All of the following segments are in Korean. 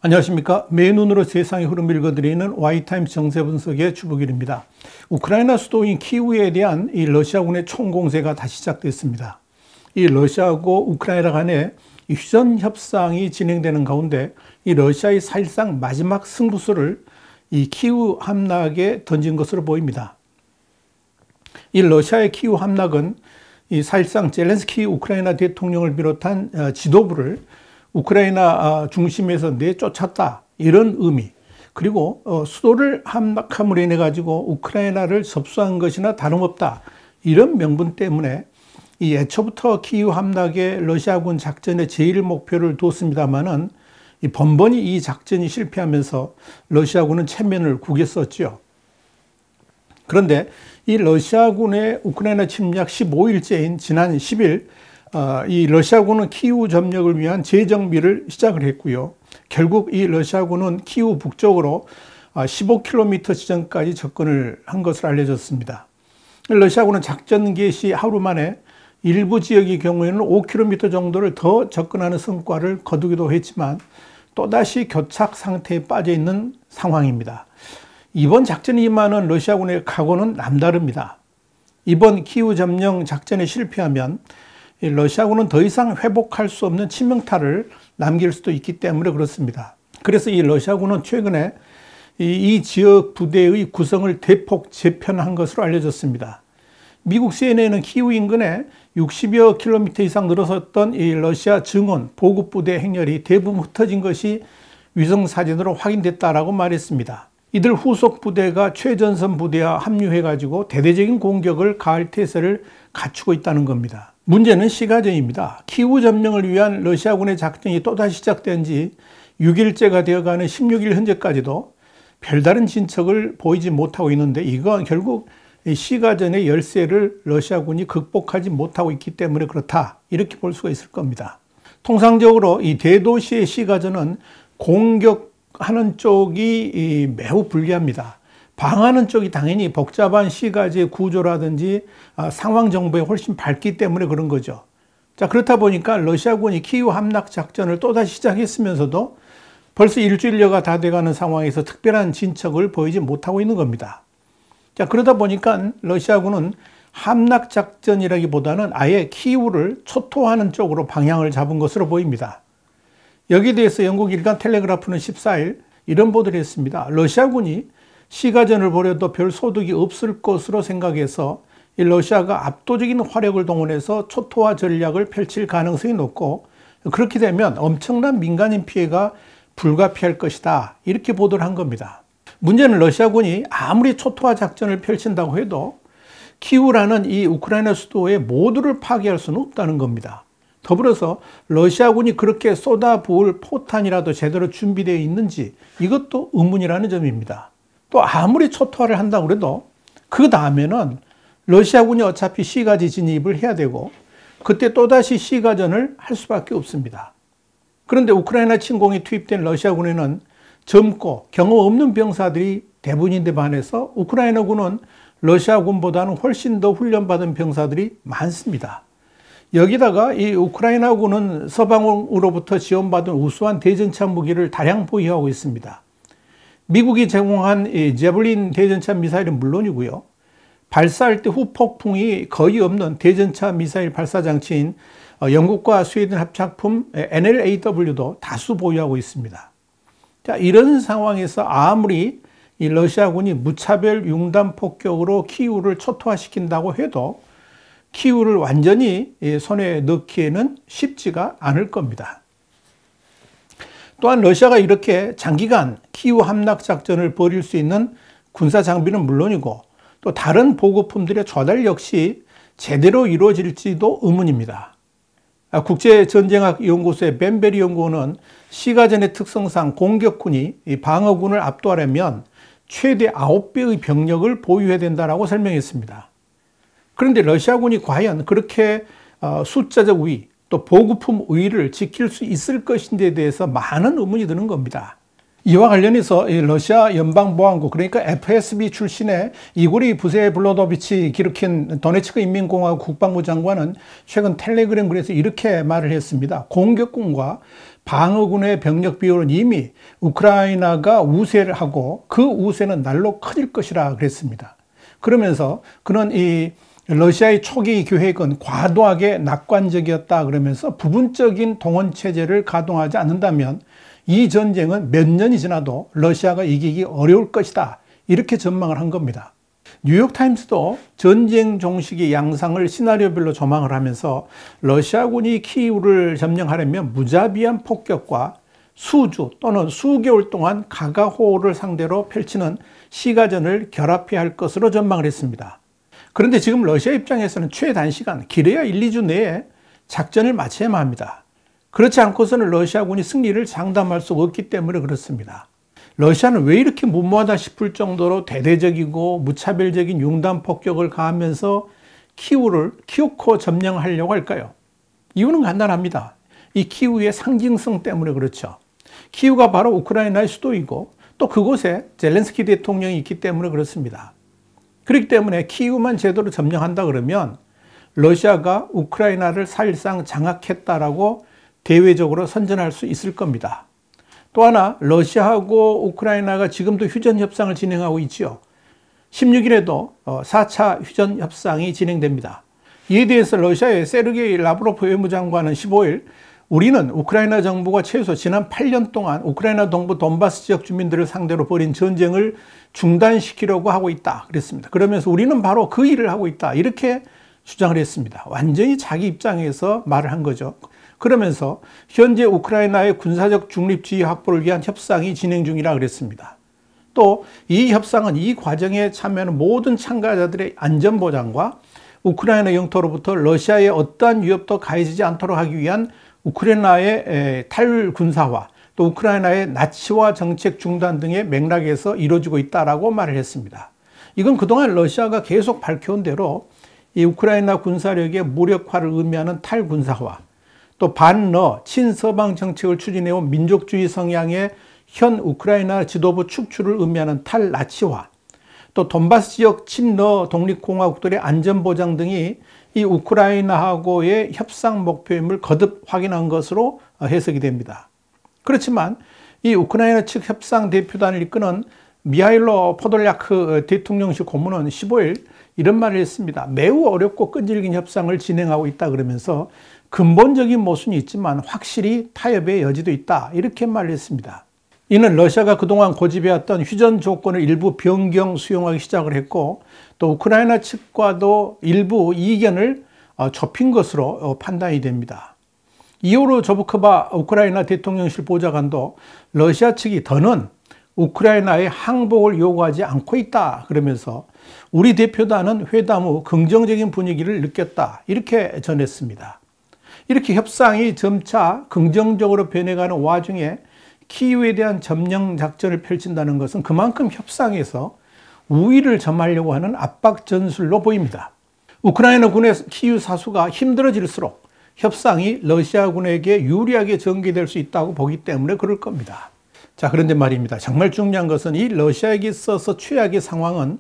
안녕하십니까. 맨눈으로 세상의 흐름을 읽어드리는 Y타임스 정세분석의 주북일입니다. 우크라이나 수도인 키우에 대한 이 러시아군의 총공세가 다시 시작됐습니다. 이 러시아하고 우크라이나 간의 휴전 협상이 진행되는 가운데 이 러시아의 사실상 마지막 승부수를 이 키우 함락에 던진 것으로 보입니다. 이 러시아의 키우 함락은 이 사실상 젤렌스키 우크라이나 대통령을 비롯한 지도부를 우크라이나 중심에서 내쫓았다, 이런 의미, 그리고 수도를 함락함으로 인해 가지고 우크라이나를 접수한 것이나 다름없다, 이런 명분 때문에 이 애초부터 키우 함락에 러시아군 작전의 제1 목표를 뒀습니다만은 번번이 이 작전이 실패하면서 러시아군은 체면을 구겼었죠. 그런데 이 러시아군의 우크라이나 침략 15일째인 지난 10일 이 러시아군은 키우 점령을 위한 재정비를 시작을 했고요. 결국 이 러시아군은 키우 북쪽으로 15km 지점까지 접근을 한 것으로 알려졌습니다. 러시아군은 작전 개시 하루 만에 일부 지역의 경우에는 5km 정도를 더 접근하는 성과를 거두기도 했지만 또다시 교착 상태에 빠져 있는 상황입니다. 이번 작전에 임하는 러시아군의 각오는 남다릅니다. 이번 키우 점령 작전에 실패하면 러시아군은 더 이상 회복할 수 없는 치명타를 남길 수도 있기 때문에 그렇습니다. 그래서 이 러시아군은 최근에 이 지역 부대의 구성을 대폭 재편한 것으로 알려졌습니다. 미국 CNN은 키우 인근에 60여 킬로미터 이상 늘어섰던 이 러시아 증원 보급부대 행렬이 대부분 흩어진 것이 위성사진으로 확인됐다라고 말했습니다. 이들 후속 부대가 최전선 부대와 합류해가지고 대대적인 공격을 가할 태세를 갖추고 있다는 겁니다. 문제는 시가전입니다. 키우 점령을 위한 러시아군의 작전이 또다시 시작된 지 6일째가 되어가는 16일 현재까지도 별다른 진척을 보이지 못하고 있는데, 이건 결국 시가전의 열세를 러시아군이 극복하지 못하고 있기 때문에 그렇다, 이렇게 볼 수가 있을 겁니다. 통상적으로 이 대도시의 시가전은 공격하는 쪽이 매우 불리합니다. 방어하는 쪽이 당연히 복잡한 시가지의 구조라든지 상황 정보에 훨씬 밝기 때문에 그런 거죠. 자, 그렇다 보니까 러시아군이 키우 함락 작전을 또다시 시작했으면서도 벌써 일주일여가 다 돼가는 상황에서 특별한 진척을 보이지 못하고 있는 겁니다. 자, 그러다 보니까 러시아군은 함락 작전이라기보다는 아예 키우를 초토화하는 쪽으로 방향을 잡은 것으로 보입니다. 여기에 대해서 영국 일간 텔레그라프는 14일 이런 보도를 했습니다. 러시아군이 시가전을 벌여도 별 소득이 없을 것으로 생각해서 이 러시아가 압도적인 화력을 동원해서 초토화 전략을 펼칠 가능성이 높고, 그렇게 되면 엄청난 민간인 피해가 불가피할 것이다, 이렇게 보도를 한 겁니다. 문제는 러시아군이 아무리 초토화 작전을 펼친다고 해도 키우라는 이 우크라이나 수도의 모두를 파괴할 수는 없다는 겁니다. 더불어서 러시아군이 그렇게 쏟아부을 포탄이라도 제대로 준비되어 있는지, 이것도 의문이라는 점입니다. 또 아무리 초토화를 한다고 해도 그 다음에는 러시아군이 어차피 시가지 진입을 해야 되고 그때 또다시 시가전을 할 수밖에 없습니다. 그런데 우크라이나 침공에 투입된 러시아군에는 젊고 경험 없는 병사들이 대부분인데 반해서 우크라이나군은 러시아군보다는 훨씬 더 훈련받은 병사들이 많습니다. 여기다가 이 우크라이나군은 서방으로부터 지원받은 우수한 대전차 무기를 다량 보유하고 있습니다. 미국이 제공한 이 제블린 대전차 미사일은 물론이고요, 발사할 때 후폭풍이 거의 없는 대전차 미사일 발사 장치인 영국과 스웨덴 합작품 NLAW도 다수 보유하고 있습니다. 자, 이런 상황에서 아무리 이 러시아군이 무차별 융단 폭격으로 키우를 초토화시킨다고 해도 키우를 완전히 손에 넣기에는 쉽지가 않을 겁니다. 또한 러시아가 이렇게 장기간 키우 함락 작전을 벌일 수 있는 군사 장비는 물론이고 또 다른 보급품들의 조달 역시 제대로 이루어질지도 의문입니다. 국제전쟁학연구소의 벤베리 연구원은 시가전의 특성상 공격군이 방어군을 압도하려면 최대 9배의 병력을 보유해야 된다고 설명했습니다. 그런데 러시아군이 과연 그렇게 숫자적 우위, 또 보급품 우위를 지킬 수 있을 것인지에 대해서 많은 의문이 드는 겁니다. 이와 관련해서 러시아 연방보안국, 그러니까 FSB 출신의 이고리 부세블로도비치 기르킨 도네츠크 인민공화국 국방부 장관은 최근 텔레그램 글에서 이렇게 말을 했습니다. 공격군과 방어군의 병력 비율은 이미 우크라이나가 우세를 하고 그 우세는 날로 커질 것이라 그랬습니다. 그러면서 그는 이 러시아의 초기 계획은 과도하게 낙관적이었다 그러면서 부분적인 동원체제를 가동하지 않는다면 이 전쟁은 몇 년이 지나도 러시아가 이기기 어려울 것이다. 이렇게 전망을 한 겁니다. 뉴욕타임스도 전쟁 종식의 양상을 시나리오별로 조망을 하면서 러시아군이 키이우를 점령하려면 무자비한 폭격과 수주 또는 수개월 동안 가가호를 상대로 펼치는 시가전을 결합해야 할 것으로 전망을 했습니다. 그런데 지금 러시아 입장에서는 최단시간, 길어야 1, 2주 내에 작전을 마쳐야만 합니다. 그렇지 않고서는 러시아군이 승리를 장담할 수 없기 때문에 그렇습니다. 러시아는 왜 이렇게 무모하다 싶을 정도로 대대적이고 무차별적인 융단 폭격을 가하면서 키우코 점령하려고 할까요? 이유는 간단합니다. 이 키우의 상징성 때문에 그렇죠. 키우가 바로 우크라이나의 수도이고 또 그곳에 젤렌스키 대통령이 있기 때문에 그렇습니다. 그렇기 때문에 키우만 제대로 점령한다 그러면 러시아가 우크라이나를 사실상 장악했다라고 대외적으로 선전할 수 있을 겁니다. 또 하나, 러시아하고 우크라이나가 지금도 휴전협상을 진행하고 있지요. 16일에도 4차 휴전협상이 진행됩니다. 이에 대해서 러시아의 세르게이 라브로프 외무장관은 15일 우리는 우크라이나 정부가 최소 지난 8년 동안 우크라이나 동부 돈바스 지역 주민들을 상대로 벌인 전쟁을 중단시키려고 하고 있다 그랬습니다. 그러면서 우리는 바로 그 일을 하고 있다 이렇게 주장을 했습니다. 완전히 자기 입장에서 말을 한 거죠. 그러면서 현재 우크라이나의 군사적 중립주의 확보를 위한 협상이 진행 중이라 그랬습니다. 또 이 협상은 이 과정에 참여하는 모든 참가자들의 안전보장과 우크라이나 영토로부터 러시아의 어떠한 위협도 가해지지 않도록 하기 위한 우크라이나의 탈군사화, 또 우크라이나의 나치화 정책 중단 등의 맥락에서 이루어지고 있다라고 말을 했습니다. 이건 그동안 러시아가 계속 밝혀온 대로 이 우크라이나 군사력의 무력화를 의미하는 탈군사화, 또 반러, 친서방 정책을 추진해온 민족주의 성향의 현 우크라이나 지도부 축출을 의미하는 탈나치화, 또 돈바스 지역 친러 독립공화국들의 안전보장 등이 이 우크라이나하고의 협상 목표임을 거듭 확인한 것으로 해석이 됩니다. 그렇지만 이 우크라이나 측 협상 대표단을 이끄는 미하일로 포돌야크 대통령실 고문은 15일 이런 말을 했습니다. 매우 어렵고 끈질긴 협상을 진행하고 있다 그러면서 근본적인 모순이 있지만 확실히 타협의 여지도 있다 이렇게 말을 했습니다. 이는 러시아가 그동안 고집해왔던 휴전 조건을 일부 변경 수용하기 시작을 했고 또 우크라이나 측과도 일부 이견을 좁힌 것으로 판단이 됩니다. 이후로 조부코바 우크라이나 대통령실 보좌관도 러시아 측이 더는 우크라이나의 항복을 요구하지 않고 있다 그러면서 우리 대표단은 회담 후 긍정적인 분위기를 느꼈다 이렇게 전했습니다. 이렇게 협상이 점차 긍정적으로 변해가는 와중에 키이우에 대한 점령 작전을 펼친다는 것은 그만큼 협상에서 우위를 점하려고 하는 압박 전술로 보입니다. 우크라이나 군의 키이우 사수가 힘들어질수록 협상이 러시아군에게 유리하게 전개될 수 있다고 보기 때문에 그럴 겁니다. 자, 그런데 말입니다. 정말 중요한 것은 이 러시아에게 있어서 최악의 상황은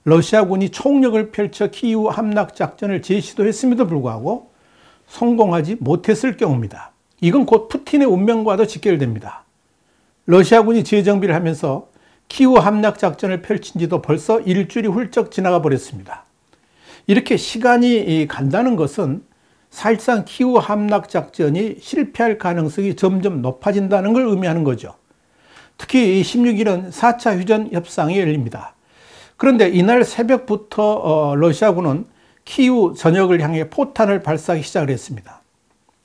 러시아군이 총력을 펼쳐 키이우 함락 작전을 재시도했음에도 불구하고 성공하지 못했을 경우입니다. 이건 곧 푸틴의 운명과도 직결됩니다. 러시아군이 재정비를 하면서 키이우 함락 작전을 펼친 지도 벌써 일주일이 훌쩍 지나가 버렸습니다. 이렇게 시간이 간다는 것은 사실상 키이우 함락 작전이 실패할 가능성이 점점 높아진다는 걸 의미하는 거죠. 특히 16일은 4차 휴전 협상이 열립니다. 그런데 이날 새벽부터 러시아군은 키이우 전역을 향해 포탄을 발사하기 시작을 했습니다.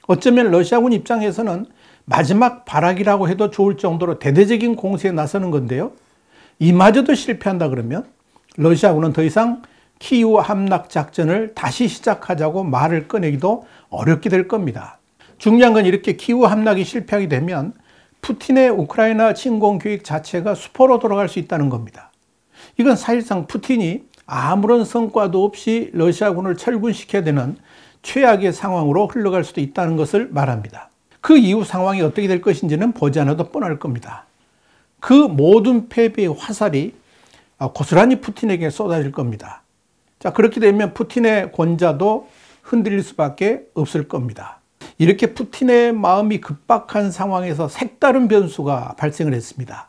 어쩌면 러시아군 입장에서는 마지막 발악이라고 해도 좋을 정도로 대대적인 공세에 나서는 건데요. 이마저도 실패한다 그러면 러시아군은 더 이상 키이우 함락 작전을 다시 시작하자고 말을 꺼내기도 어렵게 될 겁니다. 중요한 건 이렇게 키이우 함락이 실패하게 되면 푸틴의 우크라이나 침공 계획 자체가 수포로 돌아갈 수 있다는 겁니다. 이건 사실상 푸틴이 아무런 성과도 없이 러시아군을 철군시켜야 되는 최악의 상황으로 흘러갈 수도 있다는 것을 말합니다. 그 이후 상황이 어떻게 될 것인지는 보지 않아도 뻔할 겁니다. 그 모든 패배의 화살이 고스란히 푸틴에게 쏟아질 겁니다. 자, 그렇게 되면 푸틴의 권좌도 흔들릴 수밖에 없을 겁니다. 이렇게 푸틴의 마음이 급박한 상황에서 색다른 변수가 발생을 했습니다.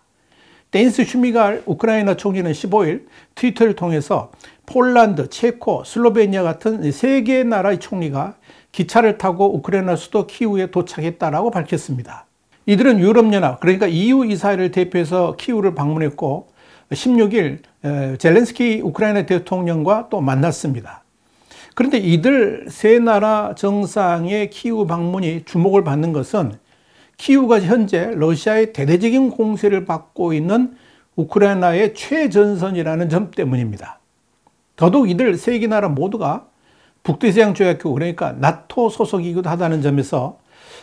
데니스 슈미갈 우크라이나 총리는 15일 트위터를 통해서 폴란드, 체코, 슬로베니아 같은 3개의 나라의 총리가 기차를 타고 우크라이나 수도 키우에 도착했다라고 밝혔습니다. 이들은 유럽연합, 그러니까 EU 이사회를 대표해서 키우를 방문했고 16일 젤렌스키 우크라이나 대통령과 또 만났습니다. 그런데 이들 세 나라 정상의 키우 방문이 주목을 받는 것은 키우가 현재 러시아의 대대적인 공세를 받고 있는 우크라이나의 최전선이라는 점 때문입니다. 더더욱 이들 세 개 나라 모두가 북대서양 조약국, 그러니까 나토 소속이기도 하다는 점에서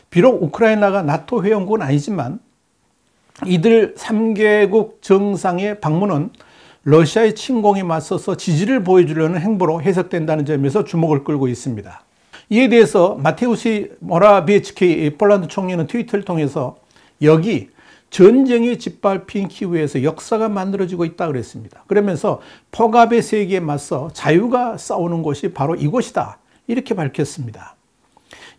비록 우크라이나가 나토 회원국은 아니지만 이들 3개국 정상의 방문은 러시아의 침공에 맞서서 지지를 보여주려는 행보로 해석된다는 점에서 주목을 끌고 있습니다. 이에 대해서 마테우시 모라비에츠키 폴란드 총리는 트위터를 통해서 여기 전쟁이 짓밟힌 키우에서 역사가 만들어지고 있다고 그랬습니다. 그러면서 폭압의 세계에 맞서 자유가 싸우는 곳이 바로 이곳이다, 이렇게 밝혔습니다.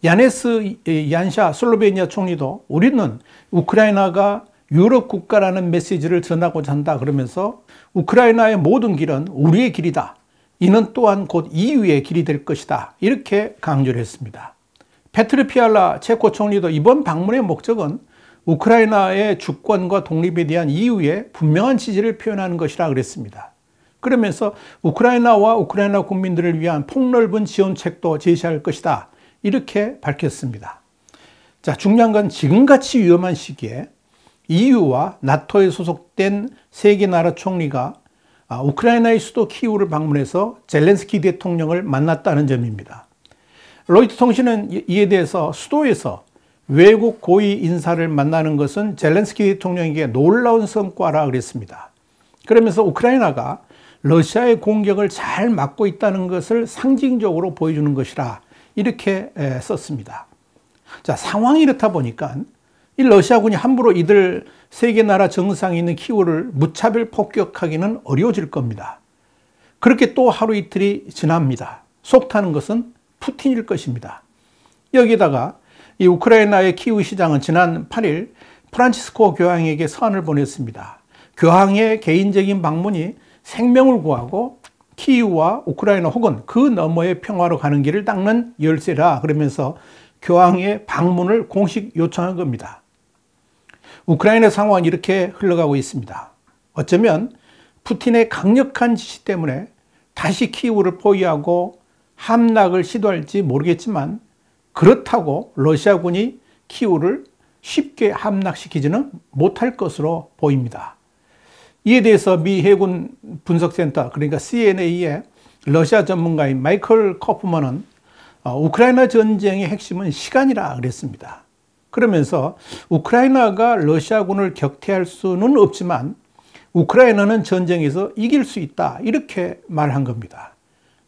야네스 얀샤 슬로베니아 총리도 우리는 우크라이나가 유럽 국가라는 메시지를 전하고자 한다 그러면서 우크라이나의 모든 길은 우리의 길이다. 이는 또한 곧 EU의 길이 될 것이다, 이렇게 강조를 했습니다. 페트르 피알라 체코 총리도 이번 방문의 목적은 우크라이나의 주권과 독립에 대한 EU의 분명한 지지를 표현하는 것이라 그랬습니다. 그러면서 우크라이나와 우크라이나 국민들을 위한 폭넓은 지원책도 제시할 것이다, 이렇게 밝혔습니다. 자, 중요한 건 지금같이 위험한 시기에 EU와 나토에 소속된 3개 나라 총리가 우크라이나의 수도 키우를 방문해서 젤렌스키 대통령을 만났다는 점입니다. 로이터 통신은 이에 대해서 수도에서 외국 고위 인사를 만나는 것은 젤렌스키 대통령에게 놀라운 성과라 그랬습니다. 그러면서 우크라이나가 러시아의 공격을 잘 막고 있다는 것을 상징적으로 보여주는 것이라 이렇게 썼습니다. 자, 상황이 이렇다 보니까 이 러시아군이 함부로 이들 3개 나라 정상에 있는 키우를 무차별 폭격하기는 어려워질 겁니다. 그렇게 또 하루 이틀이 지납니다. 속 타는 것은 푸틴일 것입니다. 여기다가 이 우크라이나의 키우 시장은 지난 8일 프란치스코 교황에게 서한을 보냈습니다. 교황의 개인적인 방문이 생명을 구하고 키우와 우크라이나 혹은 그 너머의 평화로 가는 길을 닦는 열쇠라 그러면서 교황의 방문을 공식 요청한 겁니다. 우크라이나 상황은 이렇게 흘러가고 있습니다. 어쩌면 푸틴의 강력한 지시 때문에 다시 키우를 포위하고 함락을 시도할지 모르겠지만 그렇다고 러시아군이 키우를 쉽게 함락시키지는 못할 것으로 보입니다. 이에 대해서 미 해군 분석센터, 그러니까 CNA의 러시아 전문가인 마이클 코프먼은 우크라이나 전쟁의 핵심은 시간이라 그랬습니다. 그러면서 우크라이나가 러시아군을 격퇴할 수는 없지만 우크라이나는 전쟁에서 이길 수 있다, 이렇게 말한 겁니다.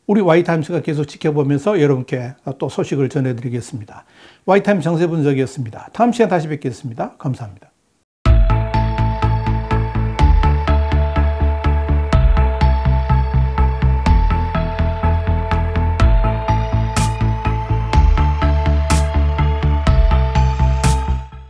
우리 와이타임스가 계속 지켜보면서 여러분께 또 소식을 전해드리겠습니다. 와이타임 정세분석이었습니다. 다음 시간에 다시 뵙겠습니다. 감사합니다.